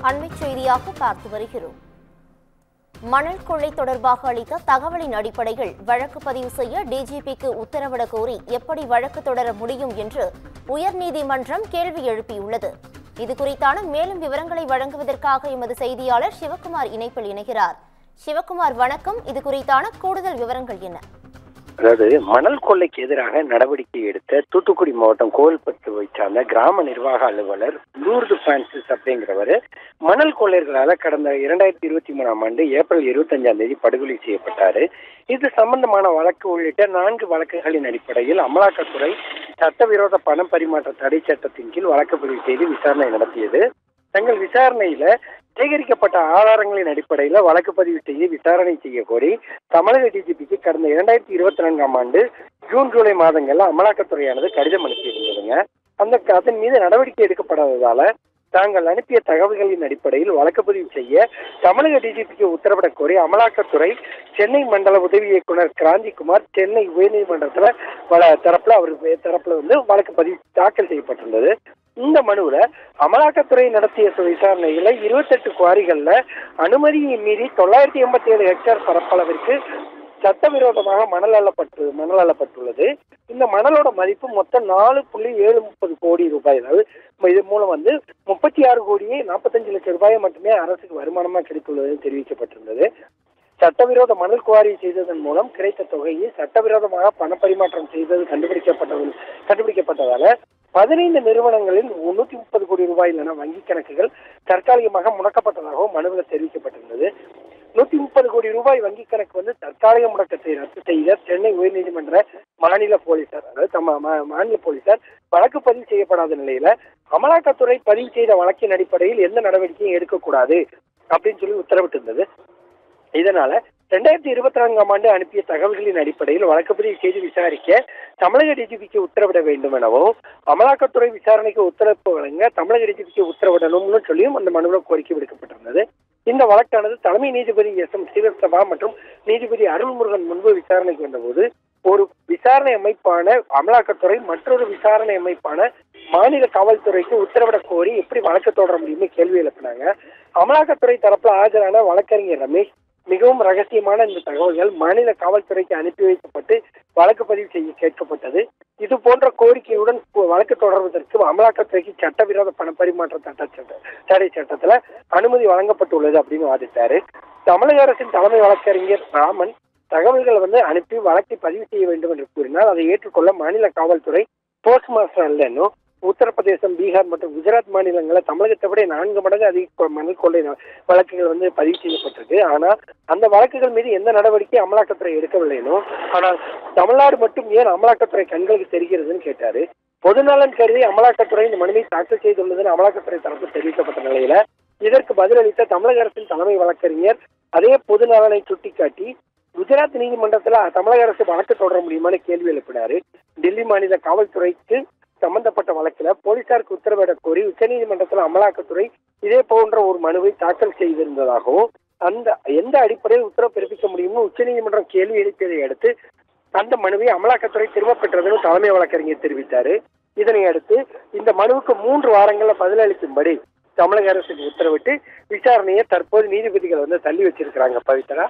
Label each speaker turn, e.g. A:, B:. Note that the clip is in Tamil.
A: அண்மைச் செய்தியாக பார்த்து வருகிறோம். மணல் கொள்ளை தொடர்பாக அளித்த தகவலின் அடிப்படையில் வழக்கு பதிவு செய்ய டிஜிபிக்கு உத்தரவிடக் கோரி எப்படி வழக்கு தொடர முடியும் என்று உயர்நீதிமன்றம் கேள்வி எழுப்பியுள்ளது. இதுகுறித்தான மேலும் விவரங்களை வழங்குவதற்காக எமது செய்தியாளர் சிவக்குமார் இணைப்பில் இணைகிறார். சிவக்குமார், வணக்கம். இதுகுறித்தான கூடுதல் விவரங்கள் என்ன?
B: அதாவது மணல் கொள்ளைக்கு எதிராக நடவடிக்கை எடுத்த தூத்துக்குடி மாவட்டம் கோவில்பட்டுவை சார்ந்த கிராம நிர்வாக அலுவலர் லூர்து பிரான்சிஸ் அப்படிங்கிறவர் மணல் கொள்ளையர்களால் கடந்த 2023ஆம் ஆண்டு ஏப்ரல் 25ஆம் தேதி படுகொலை செய்யப்பட்டார். இது சம்பந்தமான வழக்கு உள்ளிட்ட 4 வழக்குகளின் அடிப்படையில் அமலாக்கத்துறை சட்டவிரோத பணம் பரிமாற்ற தடை சட்டத்தின் கீழ் வழக்கு பதிவு செய்து விசாரணை நடத்தியது. தங்கள் விசாரணையில சேகரிக்கப்பட்ட ஆதாரங்களின் அடிப்படையில் வழக்கு பதிவு செய்து விசாரணை செய்ய கோரி தமிழக டிஜிபிக்கு கடந்த 2024ஆம் ஆண்டு ஜூன் ஜூலை மாதங்கள்ல அமலாக்கத்துறையானது கடிதம் அனுப்பியிருந்ததுங்க. அதன் மீது நடவடிக்கை எடுக்கப்படாததால தாங்கள் அனுப்பிய தகவல்களின் அடிப்படையில் வழக்கு பதிவு செய்ய தமிழக டிஜிபிக்கு உத்தரவிட கோரி அமலாக்கத்துறை சென்னை மண்டல உதவி இயக்குனர் கிராந்திகுமார் சென்னை உயர்நீதிமன்றத்துல தரப்புல வழக்கு பதிவு தாக்கல் செய்யப்பட்டிருந்தது. இந்த மனுவுல அமலாக்கத்துறை நடத்திய விசாரணையில 28 குவாரிகள்ல அனுமதியை மீறி 987 ஹெக்டேர் பரப்பளவிற்கு சட்டவிரோதமாக மணல் அள்ளப்பட்டுள்ளது. இந்த மணலோட மதிப்பு மொத்தம் 4.730 கோடி ரூபாய். அதாவது இது மூலம் 36 கோடியே 45 லட்சம் ரூபாயை மட்டுமே அரசுக்கு வருமானமாக கிடைத்துள்ளது தெரிவிக்கப்பட்டிருந்தது. சட்டவிரோத மணல் குவாரி செய்ததன் மூலம் கிடைத்த தொகையை சட்டவிரோதமாக பணப்பரிமாற்றம் செய்தது கண்டுபிடிக்கப்பட்டதால 15 நிறுவனங்களில் 130 கோடி ரூபாயிலான வங்கி கணக்குகள் தற்காலிகமாக முடக்கப்பட்டதாகவும் மனுவில் தெரிவிக்கப்பட்டிருந்தது. 130 கோடி ரூபாய் வங்கி கணக்கு தற்காலிக முடக்கத்தை ரத்து செய்த சென்னை உயர்நீதிமன்ற மாநில போலீசார் வழக்கு பதிவு செய்யப்படாத நிலையில அமலாக்கத்துறை பதிவு செய்த வழக்கின் அடிப்படையில் எந்த நடவடிக்கையும் எடுக்கக்கூடாது அப்படின்னு சொல்லி உத்தரவிட்டிருந்தது. இதனால 2024ஆம் ஆண்டு அனுப்பிய தகவல்களின் அடிப்படையில் வழக்கு பதிவு செய்து விசாரிக்க தமிழக டிஜிபிக்கு உத்தரவிட வேண்டும் எனவும் அமலாக்கத்துறை விசாரணைக்கு உத்தரவு வழங்க தமிழக டிஜிபிக்கு உத்தரவிடணும்னு சொல்லியும் அந்த மனுவில் கோரிக்கை விடுக்கப்பட்டிருந்தது. இந்த வழக்கானது தலைமை நீதிபதி SM ஸ்ரீவத்சவா மற்றும் நீதிபதி அருள்முருகன் முன்பு விசாரணைக்கு வந்தபோது ஒரு விசாரணை அமைப்பான அமலாக்கத்துறை மற்றொரு விசாரணை அமைப்பான மாநில காவல்துறைக்கு உத்தரவிட கோரி எப்படி வழக்கு தொடர முடியும்னு கேள்வி எழுப்பினாங்க. அமலாக்கத்துறை தரப்புல ஆஜரான வழக்கறிஞர் ரமேஷ் மிகவும் ரகசியமான இந்த தகவல்கள் மாநில காவல்துறைக்கு அனுப்பி வைக்கப்பட்டு வழக்கு பதிவு செய்ய கேட்கப்பட்டது. இது போன்ற கோரிக்கையுடன் வழக்கு தொடர்வதற்கு அமலாக்கத்துறைக்கு சட்டவிரோத பண பரிமாற்ற தடை சட்டத்துல அனுமதி வழங்கப்பட்டுள்ளது அப்படின்னு வாதிட்டாரு. தமிழக அரசின் தலைமை வழக்கறிஞர் ராமன் தகவல்களை அனுப்பி வழக்கை பதிவு செய்ய வேண்டும் என்று கூறினால் அதை ஏற்றுக்கொள்ள மாநில காவல்துறை போஸ்ட் மாஸ்டர் அல்ல. உத்தரப்பிரதேசம், பீகார் மற்றும் குஜராத் மாநிலங்களில் தமிழகத்தை விட 4 மடங்கு அதிக மணல் கொள்ளை வழக்குகள் பதிவு செய்யப்பட்டிருக்கு. ஆனா அந்த வழக்குகள் மீது எந்த நடவடிக்கை அமலாக்கத்துறை எடுக்கவில்லைனோ, ஆனால் தமிழ்நாடு மட்டும் ஏன் அமலாக்கத்துறை கண்களுக்கு தெரிகிறதுன்னு கேட்டாரு. பொதுநலன் கருதி அமலாக்கத்துறை இந்த மனுவை தாக்கல் செய்துள்ளதுன்னு அமலாக்கத்துறை தரப்பு தெரிவிக்கப்பட்ட நிலையில இதற்கு பதிலளித்த தமிழக அரசின் தலைமை வழக்கறிஞர் அதே பொதுநலனை சுட்டிக்காட்டி குஜராத் நீதிமன்றத்துல தமிழக அரசு வழக்கு தொடர முடியுமான்னு கேள்வி எழுப்பினாரு. டெல்லி மாநில காவல்துறைக்கு சம்பந்தப்பட்ட வழக்கில் போலீசாருக்கு உத்தரவிட கோரி உச்சநீதிமன்றத்தில் அமலாக்கத்துறை இதே போன்ற ஒரு மனுவை தாக்கல் செய்திருந்ததாகவும் எந்த அடிப்படையில் உத்தரவு பிறப்பிக்க முடியும்னு உச்சநீதிமன்றம் கேள்வி எழுப்பியதை அடுத்து அந்த மனுவை அமலாக்கத்துறை திரும்ப பெற்றதுன்னு தலைமை வழக்கறிஞர் தெரிவித்தாரு. இதனை அடுத்து இந்த மனுவுக்கு 3 வாரங்கள்ல பதிலளிக்கும்படி தமிழக அரசுக்கு உத்தரவிட்டு விசாரணையை தற்போது நீதிபதிகள் தள்ளி வச்சிருக்கிறாங்க. பவித்ரா.